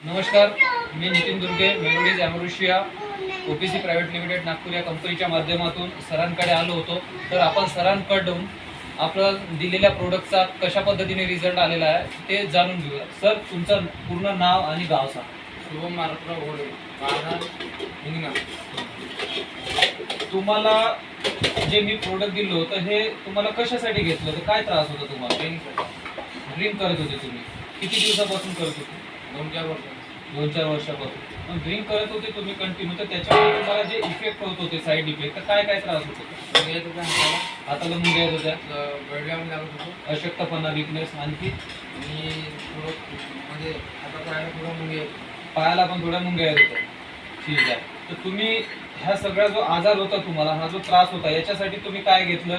नमस्कार, मी नितीन दुर्गे, मेलोडीज ॲमोरेशिया ओपीसी प्रायव्हेट लिमिटेड नागपूर या कंपनीच्या माध्यमातून सरांकडे आलो होतो. तर आपण सरांकडून आपलं दिलेल्या प्रोडक्टचा कशा पद्धतीने रिझल्ट आलेला आहे ते जाणून घेऊया. सर, तुमचं पूर्ण नाव आणि गाव सांगा. शुभम महाराष्ट्र ओढे राहणार हिंगणा. तुम्हाला जे मी प्रोडक्ट दिलं होतं हे तुम्हाला कशासाठी घेतलं होतं? काय त्रास होता तुम्हाला? ड्रिंक करत होते तुम्ही? किती दिवसापासून करत होते? 2-4 वर्ष. 2-4 वर्षापासून. मग ड्रिंक करत होते तुम्ही कंटिन्यू, तर त्याच्यामुळे तुम्हाला जे इफेक्ट होत होते, साईड इफेक्ट, तर काय काय त्रास होत होते? मुंग्या येत होत्या हाताला, हाताला मुंग्या येत होत्या, गळड्यामध्ये लागत होतो अशक्तपणा, विकनेस, आणखी आणि थोडं म्हणजे हातात राहायला थोडं मुंग्या येत. पायाला पण थोड्या मुंग्या येत होत्या. ठीक आहे. तर तुम्ही ह्या सगळा जो आजार होता तुम्हाला, हा जो त्रास होता, याच्यासाठी तुम्ही काय घेतलं?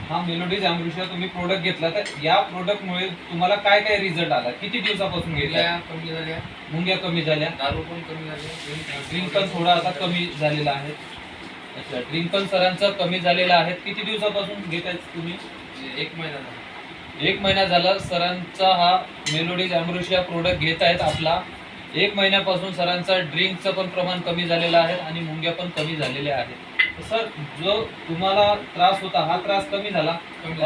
हा मेलोडीज ॲमोरेशिया तुम्ही प्रोडक्ट घेतला. तर या प्रोडक्टमुळे तुम्हाला काय काय रिझल्ट आला? किती दिवसापासून घेतला? मुंग्या कमी झाल्या, मुंग्या कमी झाल्या, दारू पण कमी झाली, ड्रिंक पण थोडा आता कमी झालेला आहे. अच्छा, ड्रिंक पण सरांचं कमी झालेलं आहे. किती दिवसापासून घेत आहेत तुम्ही? 1 महिना झाला. 1 महिना झाला सरांचा हा मेलोडीज ॲमोरेशिया प्रोडक्ट घेत आहेत. आपला 1 महिन्यापासून सरांचा ड्रिंकचं पण प्रमाण कमी झालेलं आहे आणि मुंग्या पण कमी झालेल्या आहेत. तर सर, जो तुम्हाला त्रास होता हा त्रास कमी झाला.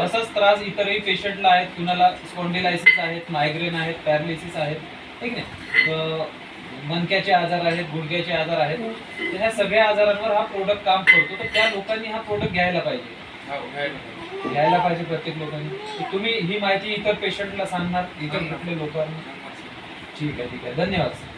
असाच त्रास इतरही पेशंटला आहेत. कुणाला स्पॉन्डिलायसिस आहेत, मायग्रेन आहेत, पॅरालिसिस आहेत, ठीक नाही, मणक्याचे आजार आहेत, गुडघ्याचे आजार आहेत. तर ह्या सगळ्या आजारांवर हा प्रोडक्ट काम करतो. तर त्या लोकांनी हा प्रोडक्ट घ्यायला पाहिजे. हो, घ्यायला पाहिजे प्रत्येक लोकांनी. तर तुम्ही ही माहिती इतर पेशंटला सांगणार, इतर कुठल्या लोकांना? ठीक आहे, ठीक आहे. धन्यवाद सर.